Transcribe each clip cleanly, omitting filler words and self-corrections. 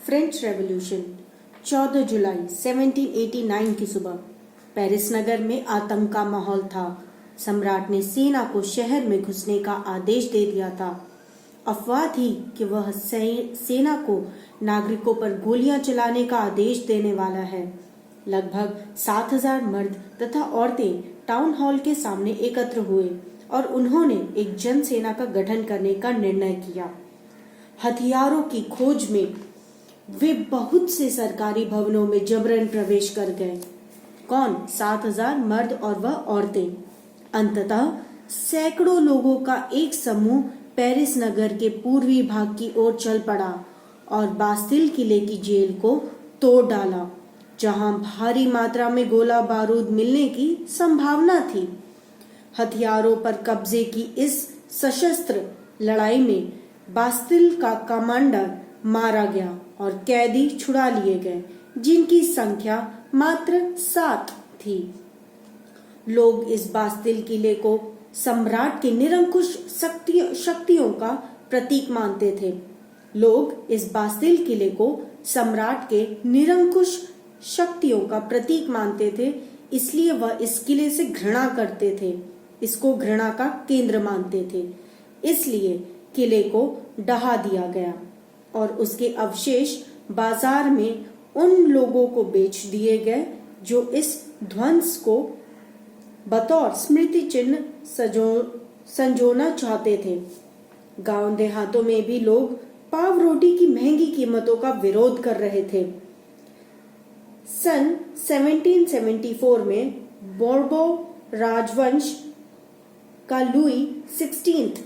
French revolution 14 जुलाई 1789 की सुबह Paris नगर में आतंक का माहौल था। सम्राट ने सेना को शहर में घुसने का आदेश दे दिया था। अफवाह थी कि वह सेना को नागरिकों पर गोलियां चलाने का आदेश देने वाला है। लगभग 7,000 मर्द तथा औरतें टाउन हॉल के सामने एकत्र हुए और उन्होंने एक जन सेना का गठन करने का निर्णय किया। हथियारों की खोज में वे बहुत से सरकारी भवनों में जबरन प्रवेश कर गए। कौन? 7,000 मर्द और वह औरतें। अंततः सैकड़ों लोगों का एक समूह पेरिस नगर के पूर्वी भाग की ओर चल पड़ा और बास्तिल किले की जेल को तोड़ डाला, जहां भारी मात्रा में गोला बारूद मिलने की संभावना थी। हथियारों पर कब्जे की इस सशस्त्र लड़ाई में बास्तिल का कमांडर मारा गया और कैदी छुड़ा लिए गए, जिनकी संख्या मात्र 7 थी। लोग इस बास्तिल किले को सम्राट के निरंकुश शक्तियों का प्रतीक मानते थे। लोग इस बास्तिल किले को सम्राट के निरंकुश शक्तियों का प्रतीक मानते थे, इसलिए वह इस किले से घृणा करते थे। इसको घृणा का केंद्र मानते थे। इसलिए किले को ढहा दिया गया और उसके अवशेष बाजार में उन लोगों को बेच दिए गए जो इस ध्वंस को बतौर स्मृति चिन्ह संजोना चाहते थे। गांव देहातों में भी लोग पाव रोटी की महंगी कीमतों का विरोध कर रहे थे। सन 1774 में बोर्बो राजवंश का लुई 16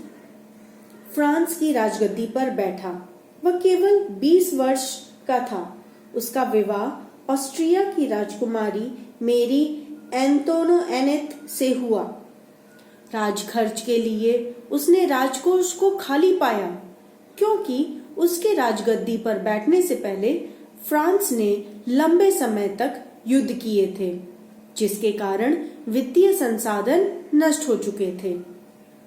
फ्रांस की राजगद्दी पर बैठा। वह केवल 20 वर्ष का था। उसका विवाह ऑस्ट्रिया की राजकुमारी मेरी एंतोनएनेट से हुआ। राजखर्च के लिए उसने राजकोष को खाली पाया, क्योंकि उसके राजगद्दी पर बैठने से पहले फ्रांस ने लंबे समय तक युद्ध किए थे, जिसके कारण वित्तीय संसाधन नष्ट हो चुके थे।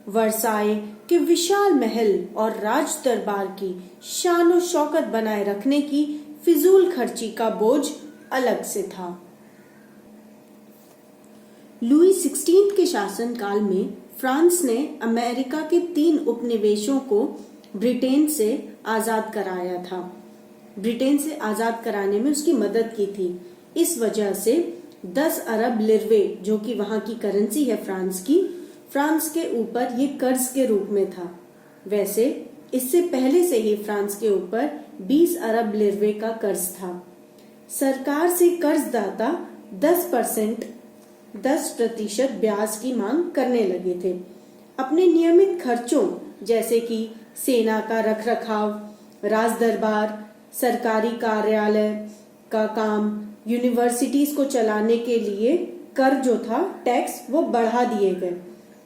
वर्साए के विशाल महल और राज दरबार की शान शौकत बनाए रखने की फिजूल खर्ची का बोझ अलग से था। लुई 16 के शासनकाल में फ्रांस ने अमेरिका के 3 उपनिवेशों को ब्रिटेन से आजाद कराया था। ब्रिटेन से आजाद कराने में उसकी मदद की थी। इस वजह से 10 अरब लिरवे, जो कि वहां की करेंसी है फ्रांस के ऊपर ये कर्ज के रूप में था। वैसे इससे पहले से ही फ्रांस के ऊपर 20 अरब लिरवे का कर्ज था। सरकार से कर्जदाता 10% ब्याज की मांग करने लगे थे। अपने नियमित खर्चों जैसे कि सेना का रखरखाव, राज दरबार, सरकारी कार्यालय का काम, यूनिवर्सिटीज को चलाने के लिए कर जो था टैक्स, वो बढ़ा दिए गए,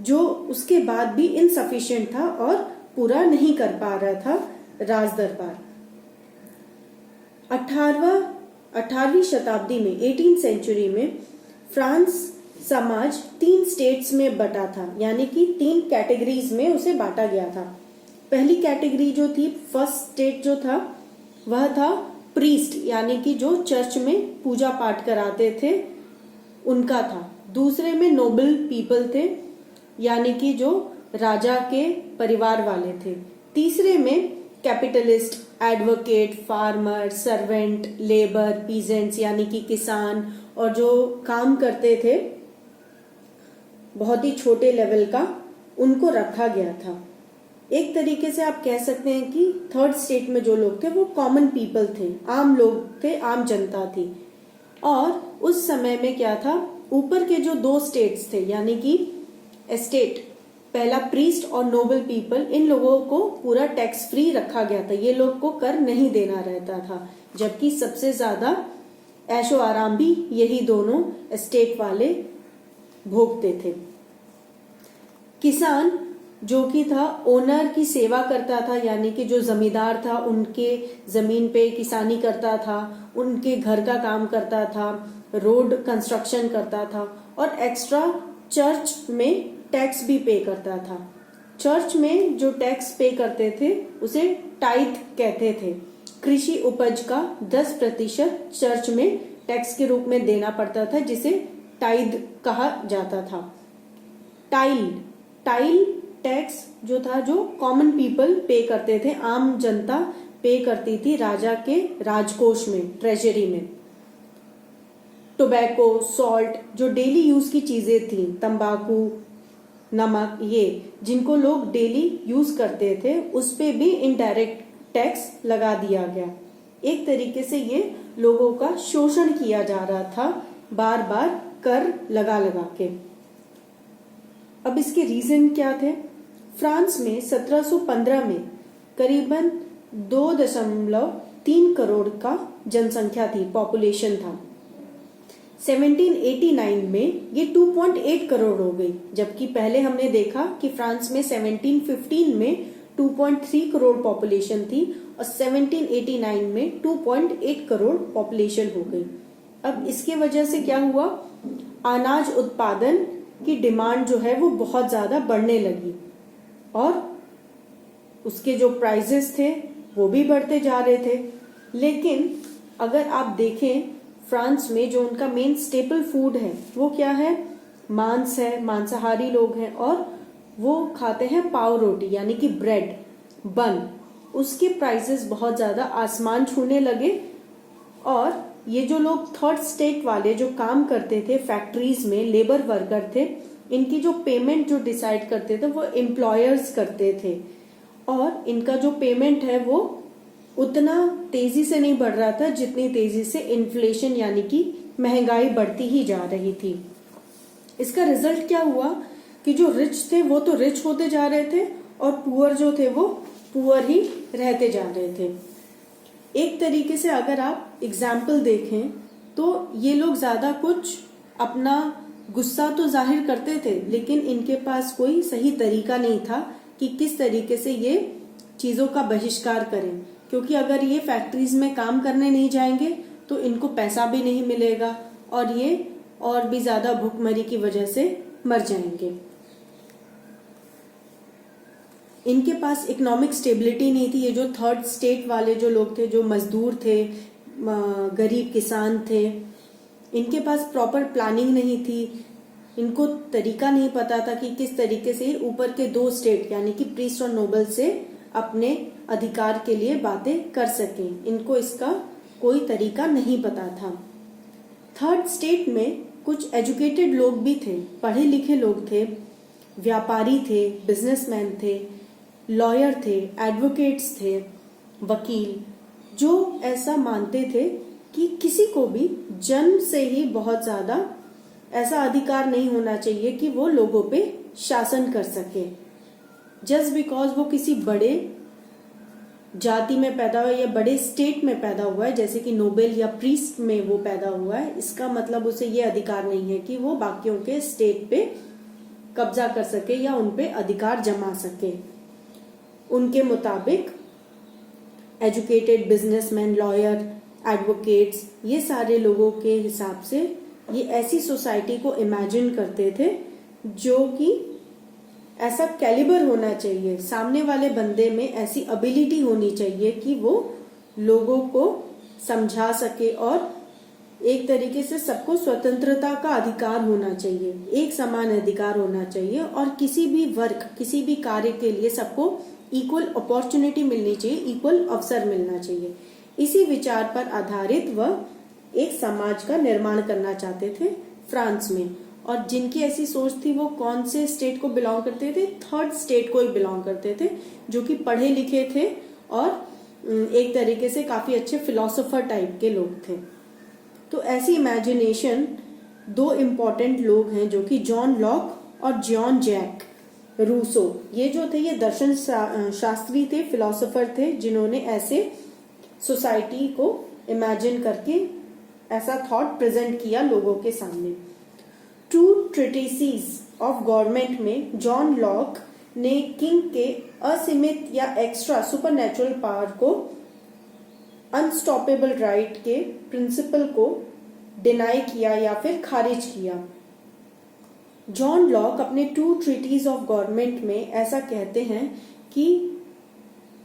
जो उसके बाद भी इनसफिशिएंट था और पूरा नहीं कर पा रहा था राज दरबार। 18वीं शताब्दी में 18th सेंचुरी में फ्रांस समाज 3 स्टेट्स में बटा था, यानी कि 3 कैटेगरीज में उसे बांटा गया था। पहली कैटेगरी जो थी, फर्स्ट स्टेट जो था, वह था प्रीस्ट, यानी कि जो चर्च में पूजा पाठ कराते थे उनका था। दूसरे में नोबल पीपल थे, यानी कि जो राजा के परिवार वाले थे। तीसरे में capitalist, advocate, farmer, servant, labour, peasants, यानी कि किसान और जो काम करते थे बहुत ही छोटे लेवल का, उनको रखा गया था। एक तरीके से आप कह सकते हैं कि थर्ड स्टेट में जो लोग थे वो कॉमन पीपल थे, आम लोग थे, आम जनता थी। और उस समय में क्या था, ऊपर के जो 2 स्टेट्स थे, यानी कि एस्टेट, पहला प्रीस्ट और नोबल पीपल, इन लोगों को पूरा टैक्स फ्री रखा गया था। ये लोग को कर नहीं देना रहता था, जबकि सबसे ज्यादा ऐशो आराम भी यही दोनों एस्टेट वाले भोगते थे। किसान जो कि था, ओनर की सेवा करता था, यानी कि जो जमींदार था उनके जमीन पे किसानी करता था, उनके घर का काम करता था, रोड कंस्ट्रक्शन करता था और एक्स्ट्रा चर्च में टैक्स भी पे करता था। चर्च में जो टैक्स पे करते थे उसे टाइथ कहते थे। कृषि उपज का 10% चर्च में टैक्स के रूप में देना पड़ता था, जिसे टाइद कहा जाता था। टाइल टैक्स जो था, जो कॉमन पीपल पे करते थे, आम जनता पे करती थी राजा के राजकोष में, ट्रेजरी में। टोबैको, सॉल्ट, जो डेली यूज की चीजें थी, तंबाकू, नमक, ये जिनको लोग डेली यूज करते थे, उस पे भी इनडायरेक्ट टैक्स लगा दिया गया। एक तरीके से ये लोगों का शोषण किया जा रहा था, बार बार कर लगा लगा के। अब इसके रीजन क्या थे? फ्रांस में 1715 में करीबन 2.3 करोड़ का जनसंख्या थी, पॉपुलेशन था। 1789 में ये 2.8 करोड़ हो गई, जबकि पहले हमने देखा कि फ्रांस में 1715 में 2.3 करोड़ पॉपुलेशन थी और 1789 में 2.8 करोड़ पॉपुलेशन हो गई। अब इसके वजह से क्या हुआ? अनाज उत्पादन की डिमांड जो है वो बहुत ज्यादा बढ़ने लगी और उसके जो प्राइसेस थे वो भी बढ़ते जा रहे थे। लेकिन अगर आप देखें, फ्रांस में जो उनका मेन स्टेपल फूड है वो क्या है? मांस है, मांसाहारी लोग हैं और वो खाते हैं पाव रोटी, यानी कि ब्रेड, बन। उसके प्राइसेस बहुत ज्यादा आसमान छूने लगे और ये जो लोग थर्ड स्टेट वाले जो काम करते थे फैक्ट्रीज में, लेबर वर्कर थे, इनकी जो पेमेंट जो डिसाइड करते थे वो एम्प्लॉयर्स करते थे और इनका जो पेमेंट है वो उतना तेजी से नहीं बढ़ रहा था जितनी तेजी से इन्फ्लेशन यानी कि महंगाई बढ़ती ही जा रही थी। इसका रिजल्ट क्या हुआ कि जो रिच थे वो तो रिच होते जा रहे थे और पुअर जो थे वो पुअर ही रहते जा रहे थे। एक तरीके से अगर आप एग्जाम्पल देखें तो ये लोग ज्यादा कुछ अपना गुस्सा तो जाहिर करते थे, लेकिन इनके पास कोई सही तरीका नहीं था कि किस तरीके से ये चीजों का बहिष्कार करें, क्योंकि अगर ये फैक्ट्रीज में काम करने नहीं जाएंगे तो इनको पैसा भी नहीं मिलेगा और ये और भी ज्यादा भूखमरी की वजह से मर जाएंगे। इनके पास इकोनॉमिक स्टेबिलिटी नहीं थी। ये जो थर्ड स्टेट वाले जो लोग थे, जो मजदूर थे, गरीब किसान थे, इनके पास प्रॉपर प्लानिंग नहीं थी। इनको तरीका नहीं पता था कि किस तरीके से ऊपर के दो स्टेट यानी कि प्रीस्ट और नोबल से अपने अधिकार के लिए बातें कर सकें। इनको इसका कोई तरीका नहीं पता था। थर्ड स्टेट में कुछ एजुकेटेड लोग भी थे, पढ़े लिखे लोग थे, व्यापारी थे, बिजनेसमैन थे, लॉयर थे, एडवोकेट्स थे, वकील, जो ऐसा मानते थे कि किसी को भी जन्म से ही बहुत ज्यादा ऐसा अधिकार नहीं होना चाहिए कि वो लोगों पे शासन कर सके। जस्ट बिकॉज वो किसी बड़े जाति में पैदा हुआ या बड़े स्टेट में पैदा हुआ है, जैसे कि नोबेल या प्रीस्ट में वो पैदा हुआ है, इसका मतलब उसे ये अधिकार नहीं है कि वो बाकियों के स्टेट पे कब्जा कर सके या उन पे अधिकार जमा सके। उनके मुताबिक एजुकेटेड बिजनेसमैन, लॉयर, एडवोकेट्स, ये सारे लोगों के हिसाब से ये ऐसी सोसाइटी को इमेजिन करते थे जो कि ऐसा कैलिबर होना चाहिए, सामने वाले बंदे में ऐसी एबिलिटी होनी चाहिए कि वो लोगों को समझा सके और एक तरीके से सबको स्वतंत्रता का अधिकार होना चाहिए, एक समान अधिकार होना चाहिए और किसी भी वर्क, किसी भी कार्य के लिए सबको इक्वल अपॉर्चुनिटी मिलनी चाहिए, इक्वल अवसर मिलना चाहिए। इसी विचार पर आधारित वह एक समाज का निर्माण करना चाहते थे फ्रांस में। और जिनकी ऐसी सोच थी वो कौन से स्टेट को बिलोंग करते थे? थर्ड स्टेट को ही बिलोंग करते थे, जो कि पढ़े लिखे थे और एक तरीके से काफी अच्छे फिलोसोफर टाइप के लोग थे। तो ऐसी इमेजिनेशन दो इम्पोर्टेंट लोग हैं जो कि जॉन लॉक और जॉन जैक रूसो, ये जो थे ये दर्शन शास्त्री थे, फिलोसोफर थे, जिन्होंने ऐसे सोसाइटी को इमेजिन करके ऐसा थॉट प्रेजेंट किया लोगों के सामने। ट्रू ट्रिटिसीज ऑफ गवर्नमेंट में जॉन लॉक ने किंग के असीमित या एक्स्ट्रा सुपरनैचुरल पावर को, अनस्टॉपेबल राइट के प्रिंसिपल को डिनाई किया या फिर खारिज किया। जॉन लॉक अपने टू ट्रीटीज ऑफ गवर्नमेंट में ऐसा कहते हैं कि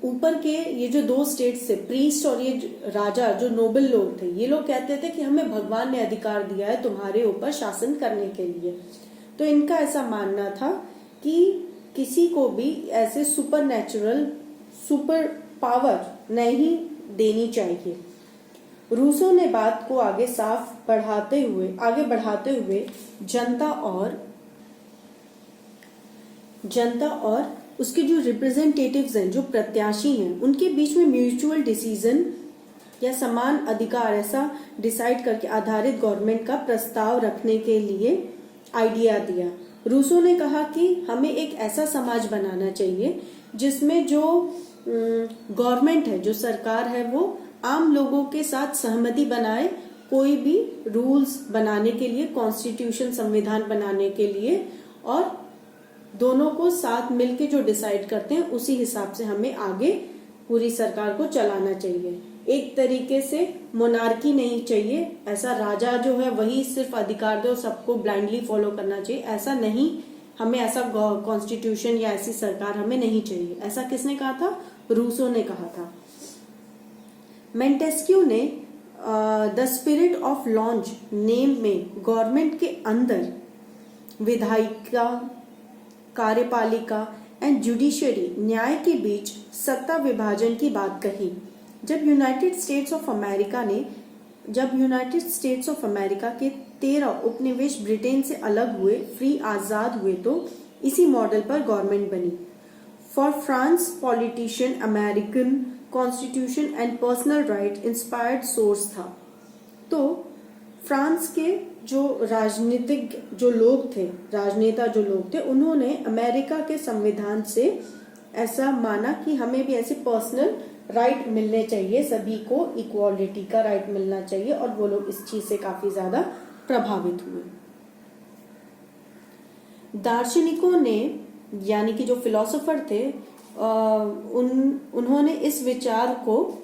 ऊपर के ये जो दो स्टेट्स थे, प्रीस्ट और ये राजा जो नोबल लोग थे, ये लोग कहते थे कि हमें भगवान ने अधिकार दिया है तुम्हारे ऊपर शासन करने के लिए। तो इनका ऐसा मानना था कि किसी को भी ऐसे सुपर पावर नहीं देनी चाहिए। रूसों ने बात को आगे बढ़ाते हुए जनता और उसके जो रिप्रेजेंटेटिव्स हैं, जो प्रत्याशी हैं, उनके बीच में म्यूचुअल डिसीजन या समान अधिकार ऐसा डिसाइड करके आधारित गवर्नमेंट का प्रस्ताव रखने के लिए आइडिया दिया। रूसों ने कहा कि हमें एक ऐसा समाज बनाना चाहिए जिसमें जो गवर्नमेंट है, जो सरकार है, वो आम लोगों के साथ सहमति बनाए कोई भी रूल्स बनाने के लिए, कॉन्स्टिट्यूशन संविधान बनाने के लिए, और दोनों को साथ मिलके जो डिसाइड करते हैं उसी हिसाब से हमें आगे पूरी सरकार को चलाना चाहिए। एक तरीके से मोनार्की नहीं चाहिए, ऐसा राजा जो है वही सिर्फ अधिकार दे और सबको ब्लाइंडली फॉलो करना चाहिए, ऐसा नहीं। हमें ऐसा कॉन्स्टिट्यूशन या ऐसी सरकार हमें नहीं चाहिए। ऐसा किसने कहा था? रूसो ने कहा था। मेंटेस्क्यू ने the spirit of launch name में गवर्नमेंट के अंदर विधायिका, कार्यपालिका एंड जुडिशरी, न्याय के बीच सत्ता विभाजन की बात कही। जब यूनाइटेड स्टेट्स ऑफ अमेरिका के 13 उपनिवेश ब्रिटेन से अलग हुए, फ्री आजाद हुए, तो इसी मॉडल पर गवर्नमेंट बनी। For France politician American constitution and personal right inspired source था। तो फ्रांस के जो राजनेता जो लोग थे, उन्होंने अमेरिका के संविधान से ऐसा माना कि हमें भी ऐसे पर्सनल राइट मिलने चाहिए, सभी को इक्वालिटी का राइट मिलना चाहिए, और वो लोग इस चीज से काफी ज्यादा प्रभावित हुए। दार्शनिकों ने, यानी कि जो फिलोसोफर थे, उन्होंने इस विचार को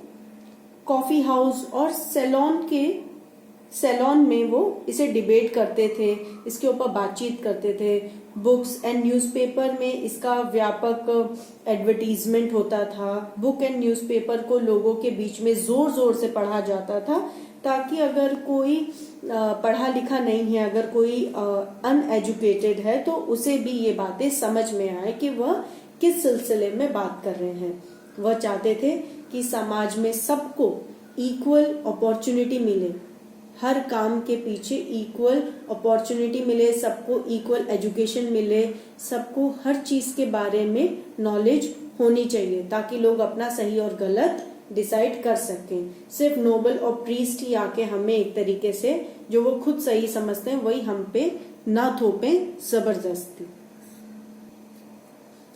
कॉफी हाउस और सैलॉन में वो इसे डिबेट करते थे, इसके ऊपर बातचीत करते थे। बुक्स एंड न्यूज़पेपर में इसका व्यापक एडवर्टीजमेंट होता था। बुक एंड न्यूज़पेपर को लोगों के बीच में जोर जोर से पढ़ा जाता था, ताकि अगर कोई पढ़ा लिखा नहीं है, अगर कोई अनएजुकेटेड है, तो उसे भी ये बातें समझ में आए कि वह किस सिलसिले में बात कर रहे हैं। वह चाहते थे कि समाज में सबको इक्वल अपॉर्चुनिटी मिले, हर काम के पीछे इक्वल अपॉर्चुनिटी मिले, सबको इक्वल एजुकेशन मिले, सबको हर चीज के बारे में नॉलेज होनी चाहिए, ताकि लोग अपना सही और गलत डिसाइड कर सकें। सिर्फ नोबल और प्रीस्ट ही आके हमें एक तरीके से जो वो खुद सही समझते हैं वही हम पे ना थोपे जबरदस्ती।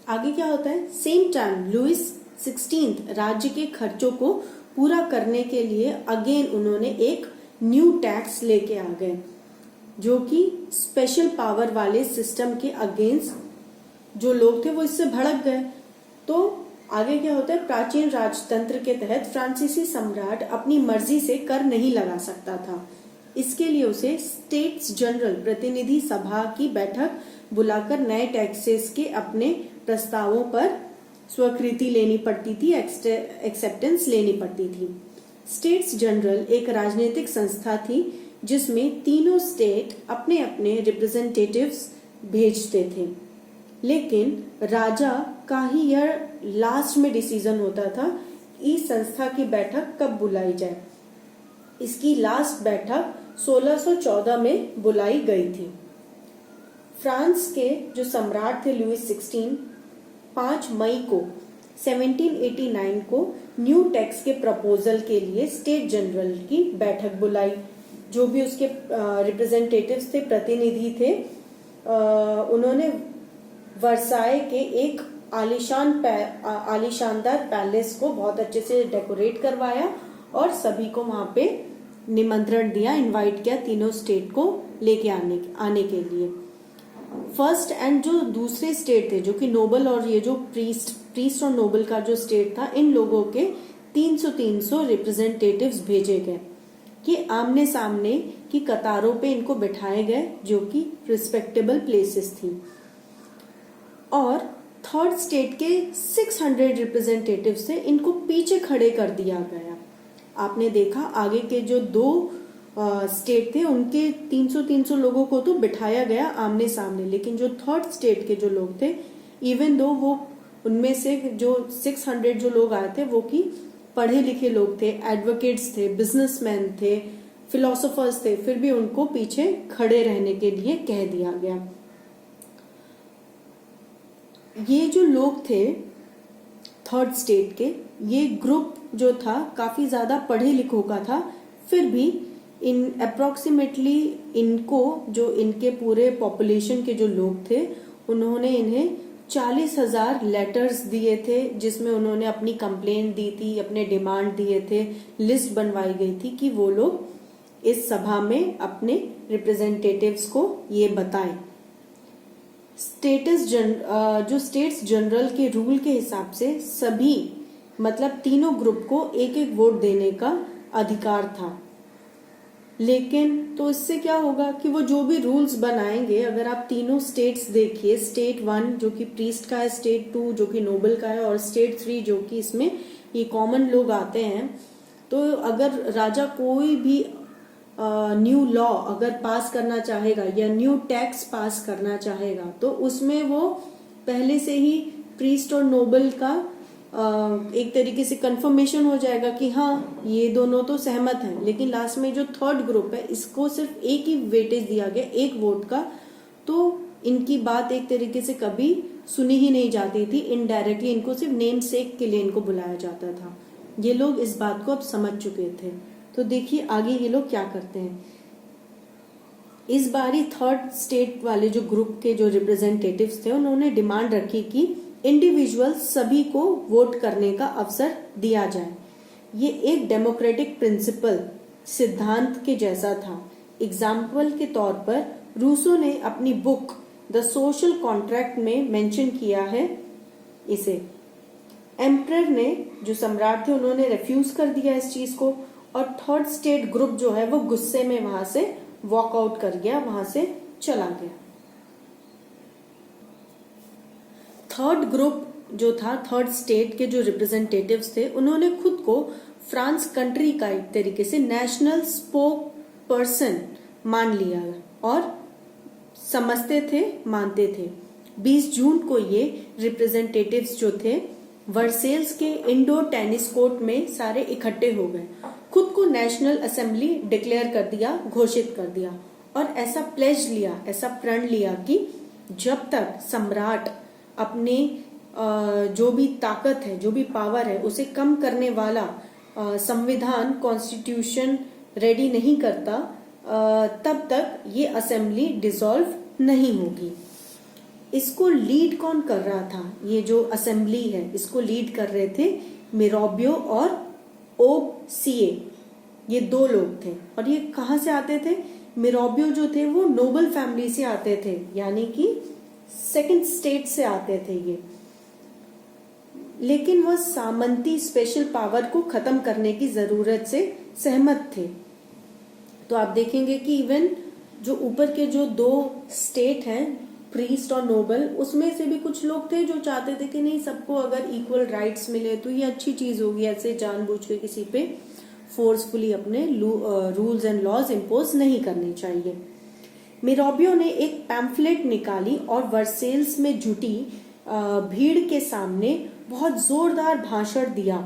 आगे क्या होता है? सेम टाइम लुइस 16 राज्य के खर्चों को पूरा करने के लिए अगेन उन्होंने एक न्यू टैक्स लेके आ गए, जो कि स्पेशल पावर वाले सिस्टम के अगेंस्ट जो लोग थे वो इससे भड़क गए। तो आगे क्या होता है? प्राचीन राजतंत्र के तहत फ्रांसीसी सम्राट अपनी मर्जी से कर नहीं लगा सकता था। इसके लिए उसे स्टेट्स जनरल प्रतिनिधि सभा की बैठक बुलाकर नए टैक्सेस के अपने प्रस्तावों पर स्वीकृति लेनी पड़ती थी, एक्सेप्टेंस लेनी पड़ती थी। स्टेट्स जनरल एक राजनीतिक संस्था थी जिसमें तीनों स्टेट अपने अपने रिप्रेजेंटेटिव्स भेजते थे, लेकिन राजा का ही यह लास्ट में डिसीजन होता था इस संस्था की बैठक कब बुलाई जाए। इसकी लास्ट बैठक 1614 में बुलाई गई थी। फ्रांस के जो सम्राट थे लुइस 16, 5 मई को 1789 को न्यू टैक्स के प्रपोजल के लिए स्टेट जनरल की बैठक बुलाई। जो भी उसके रिप्रेजेंटेटिव्स थे, प्रतिनिधि थे, उन्होंने वर्साय के एक आलीशानदार पैलेस को बहुत अच्छे से डेकोरेट करवाया और सभी को वहां पे निमंत्रण दिया, इनवाइट किया तीनों स्टेट को लेके आने के लिए। फर्स्ट एंड जो दूसरे स्टेट थे, जो कि नोबल और ये जो प्रीस्ट और नोबल का जो स्टेट था, इन लोगों के 300 रिप्रेजेंटेटिव्स भेजे गए कि आमने सामने की कतारों पे इनको बिठाए गए, जो कि रिस्पेक्टेबल प्लेसेस थी। और थर्ड स्टेट के 600 रिप्रेजेंटेटिव्स थे, इनको पीछे खड़े कर दिया गया। आपने देखा आगे के जो दो स्टेट थे उनके 300 लोगों को तो बिठाया गया आमने सामने, लेकिन जो थर्ड स्टेट के जो लोग थे, इवन दो वो उनमें से जो 600 जो लोग आए थे वो की पढ़े लिखे लोग थे, एडवोकेट्स थे, बिजनेसमैन थे, फिलोसोफर्स थे, फिर भी उनको पीछे खड़े रहने के लिए कह दिया गया। ये जो लोग थे थर्ड स्टेट के, ये ग्रुप जो था काफी ज्यादा पढ़े लिखों का था, फिर भी इन अप्रोक्सीमेटली इनको जो इनके पूरे पॉपुलेशन के जो लोग थे उन्होंने इन्हें 40,000 लेटर्स दिए थे, जिसमें उन्होंने अपनी कंप्लेंट दी थी, अपने डिमांड दिए थे, लिस्ट बनवाई गई थी कि वो लोग इस सभा में अपने रिप्रेजेंटेटिव्स को ये बताएं। जो स्टेट्स जनरल के रूल के हिसाब से सभी मतलब तीनों ग्रुप को एक एक वोट देने का अधिकार था, लेकिन तो इससे क्या होगा कि वो जो भी रूल्स बनाएंगे, अगर आप तीनों स्टेट्स देखिए, स्टेट 1 जो कि प्रीस्ट का है, स्टेट 2 जो कि नोबल का है, और स्टेट 3 जो कि इसमें ये कॉमन लोग आते हैं, तो अगर राजा कोई भी न्यू लॉ अगर पास करना चाहेगा या न्यू टैक्स पास करना चाहेगा तो उसमें वो पहले से ही प्रीस्ट और नोबल का एक तरीके से कंफर्मेशन हो जाएगा कि हाँ ये दोनों तो सहमत हैं, लेकिन लास्ट में जो थर्ड ग्रुप है इसको सिर्फ एक ही वेटेज दिया गया, एक वोट का, तो इनकी बात एक तरीके से कभी सुनी ही नहीं जाती थी। इनडायरेक्टली इनको सिर्फ नेम सेक के लिए इनको बुलाया जाता था। ये लोग इस बात को अब समझ चुके थे। तो देखिए आगे ये लोग क्या करते हैं। इस बारी थर्ड स्टेट वाले जो ग्रुप के जो रिप्रेजेंटेटिव्स थे उन्होंने डिमांड रखी कि इंडिविजुअल सभी को वोट करने का अवसर दिया जाए। ये एक डेमोक्रेटिक प्रिंसिपल सिद्धांत के जैसा था। एग्जाम्पल के तौर पर रूसो ने अपनी बुक द सोशल कॉन्ट्रैक्ट में मेंशन किया है इसे। एम्परर ने जो सम्राट थे उन्होंने रिफ्यूज कर दिया इस चीज को, और थर्ड स्टेट ग्रुप जो है वो गुस्से में वहां से वॉकआउट कर गया, वहां से चला गया। थर्ड ग्रुप जो था, थर्ड स्टेट के जो रिप्रेजेंटेटिव्स थे, उन्होंने खुद को फ्रांस कंट्री का एक तरीके से नेशनल स्पोक पर्सन मान लिया और समझते थे, मानते थे। 20 जून को ये रिप्रेजेंटेटिव्स जो थे वर्सेल्स के इंडोर टेनिस कोर्ट में सारे इकट्ठे हो गए, खुद को नेशनल असेंबली डिक्लेयर कर दिया, घोषित कर दिया, और ऐसा प्लेज लिया, ऐसा प्रण लिया कि जब तक सम्राट अपने जो भी ताकत है, जो भी पावर है, उसे कम करने वाला संविधान, कॉन्स्टिट्यूशन रेडी नहीं करता, तब तक ये असेंबली डिसॉल्व नहीं होगी। इसको लीड कौन कर रहा था? ये जो असेंबली है इसको लीड कर रहे थे मिरोबियो और ओबसीए, ये दो लोग थे। और ये कहां से आते थे? मिरोबियो जो थे वो नोबल फैमिली से आते थे, यानी कि सेकंड स्टेट से आते थे ये, लेकिन वह सामंती स्पेशल पावर को खत्म करने की जरूरत से सहमत थे। तो आप देखेंगे कि इवन जो ऊपर के जो दो स्टेट हैं, प्रीस्ट और नोबल, उसमें से भी कुछ लोग थे जो चाहते थे कि नहीं, सबको अगर इक्वल राइट्स मिले तो ये अच्छी चीज होगी, ऐसे जानबूझ के किसी पे फोर्सफुली अपने रूल्स एंड लॉज इम्पोज नहीं करने चाहिए। मिरोबियो ने एक पैम्फलेट निकाली और वर्सेल्स में जुटी भीड़ के सामने बहुत जोरदार भाषण दिया।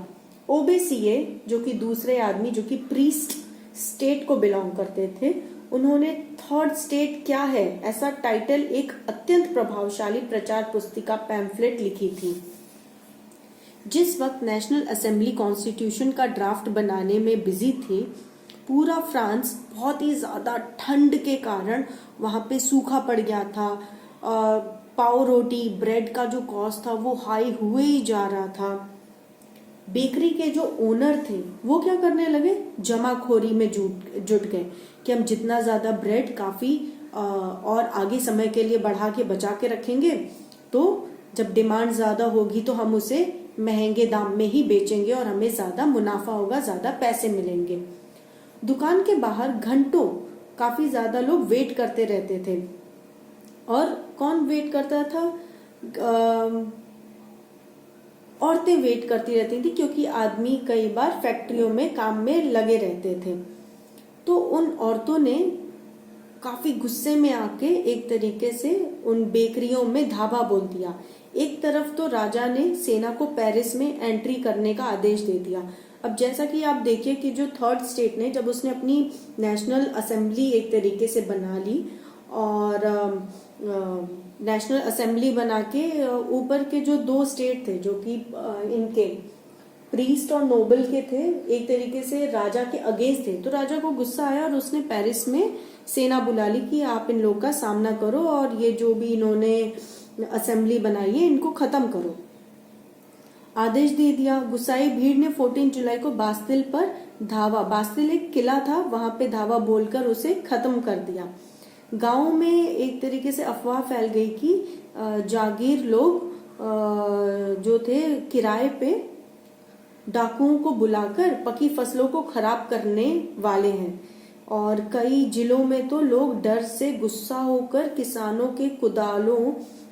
ओबीसीए जो कि दूसरे आदमी जो कि प्रीस्ट स्टेट को बिलोंग करते थे, उन्होंने थर्ड स्टेट क्या है ऐसा टाइटल एक अत्यंत प्रभावशाली प्रचार पुस्तिका पैम्फलेट लिखी थी। जिस वक्त नेशनल असेंबली कॉन्स्टिट्यूशन का ड्राफ्ट बनाने में बिजी थी, पूरा फ्रांस बहुत ही ज्यादा ठंड के कारण वहां पे सूखा पड़ गया था। पाव रोटी, ब्रेड का जो कॉस्ट था वो हाई हुए ही जा रहा था। बेकरी के जो ओनर थे वो क्या करने लगे, जमाखोरी में जुट गए कि हम जितना ज्यादा ब्रेड काफी और आगे समय के लिए बढ़ा के बचा के रखेंगे, तो जब डिमांड ज्यादा होगी तो हम उसे महंगे दाम में ही बेचेंगे और हमें ज्यादा मुनाफा होगा, ज्यादा पैसे मिलेंगे। दुकान के बाहर घंटों काफी ज्यादा लोग वेट करते रहते थे। और कौन वेट करता था? औरतें वेट करती रहती थी क्योंकि आदमी कई बार फैक्ट्रियों में काम में लगे रहते थे। तो उन औरतों ने काफी गुस्से में आके एक तरीके से उन बेकरियों में धावा बोल दिया। एक तरफ तो राजा ने सेना को पेरिस में एंट्री करने का आदेश दे दिया। अब जैसा कि आप देखिए कि जो थर्ड स्टेट ने जब उसने अपनी नेशनल असेंबली एक तरीके से बना ली और नेशनल असेंबली बना के ऊपर के जो दो स्टेट थे जो कि इनके प्रीस्ट और नोबल के थे एक तरीके से राजा के अगेंस्ट थे, तो राजा को गुस्सा आया और उसने पेरिस में सेना बुला ली कि आप इन लोग का सामना करो और ये जो भी इन्होंने असेंबली बनाई है इनको खत्म करो। आदेश दे दिया। गुस्साई भीड़ ने 14 जुलाई को बास्तिल पर धावा, बास्तिल एक किला था, वहां पे धावा बोलकर उसे खत्म कर दिया। गांव में एक तरीके से अफवाह फैल गई कि जागीर लोग जो थे किराए पे डाकुओं को बुलाकर पकी फसलों को खराब करने वाले हैं और कई जिलों में तो लोग डर से गुस्सा होकर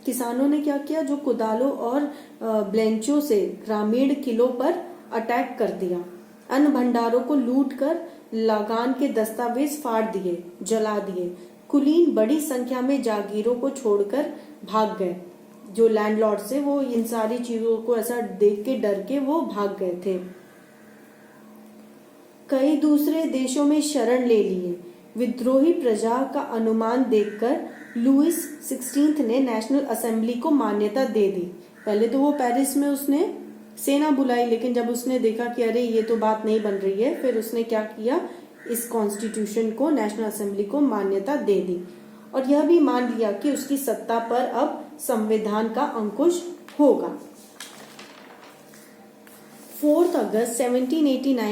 किसानों ने क्या किया, जो कुदालों और ब्लेंचों से ग्रामीण किलों पर अटैक कर दिया। अन्न भंडारों को लूटकर लगान के दस्तावेज फाड़ दिए, जला दिए। कुलीन बड़ी संख्या में जागीरों को छोड़कर भाग गए। जो लैंडलॉर्ड से वो इन सारी चीजों को ऐसा देख के डर के वो भाग गए थे। कई दूसरे देशों में शरण ले लिए। विद्रोही प्रजा का अनुमान देखकर लुइस 16 ने नेशनल असेंबली को मान्यता दे दी। पहले तो वो पेरिस में उसने सेना बुलाई, लेकिन जब उसने देखा कि अरे ये तो बात नहीं बन रही है, फिर उसने क्या किया, इस कॉन्स्टिट्यूशन को नेशनल असेंबली को मान्यता दे दी और यह भी मान लिया कि उसकी सत्ता पर अब संविधान का अंकुश होगा। 4 अगस्त 1789